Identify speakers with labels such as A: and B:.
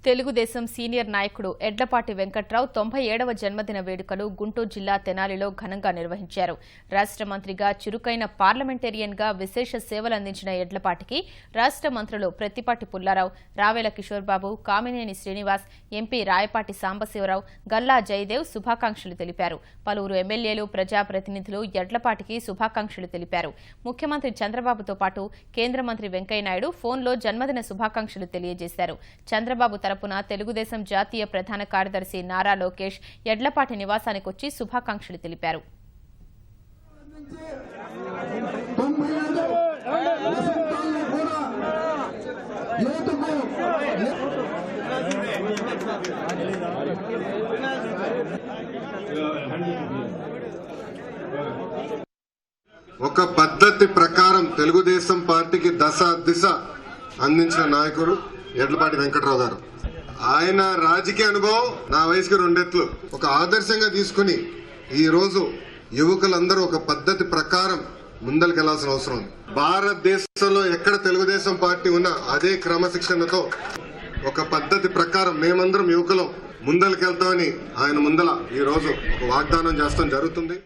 A: Telugu Desam senior నాయకుడు ఎడ్లపాటి వెంకట్రావు 97వ జన్మదిన వేడుకలు గుంటూరు జిల్లా తెనాలిలో ఘనంగా నిర్వహించారు. రాష్ట్ర మంత్రిగా చురుకైన పార్లమెంటేరియన్గా విశేష సేవలందించిన ఎడ్లపాటికి రాష్ట్ర మంత్రులు ప్రత్తిపాటి పుల్లారావు, రావేల కిషోర్ బాబు, కామినేని శ్రీనివాస్, ఎంపీ రాయపాటి సాంబశివరావు, గల్లా జయదేవ్ శుభాకాంక్షలు తెలిపారు. పలువురు ఎమ్మెల్యేలు, ప్రజాప్రతినిధులు ఎడ్లపాటికి శుభాకాంక్షలు తెలిపారు. ముఖ్యమంత్రి చంద్రబాబుతో పాటు కేంద్ర మంత్రి వెంకయ్యనాయుడు ఫోన్లో జన్మదిన శుభాకాంక్షలు తెలియజేశారు. చంద్రబాబు తరపున తెలుగుదేశం జాతీయ ప్రధాన కార్యదర్శి నారా లోకేష్ ఎడ్లపాటి నివాసానికొచ్చి శుభాకాంక్షలు తెలిపారు.
B: ఒక పద్ధతి ప్రకారం తెలుగుదేశం పార్టీకి దశ దిశ అందించిన నాయకుడు ఎడ్లపాటి వెంకట్రావు గారు. ఆయన రాజకీయ అనుభవం నా వయసుకి 2 రెట్లు. ఒక ఆదర్శంగా తీసుకుని ఈ రోజు యువకులందరూ ఒక పద్ధతి ప్రకారం ముందరికెళ్లాల్సిన అవసరం ఉంది. భారతదేశంలో ఎక్కడ తెలుగుదేశం పార్టీ ఉన్నా అదే క్రమశిక్షణతో ఒక పద్ధతి ప్రకారం మేమందరం యువకులం ముందరికెళ్తామని ఆయన ముందల ఈ రోజు ఒక వాగ్దానం చేస్తాం జరుగుతుంది.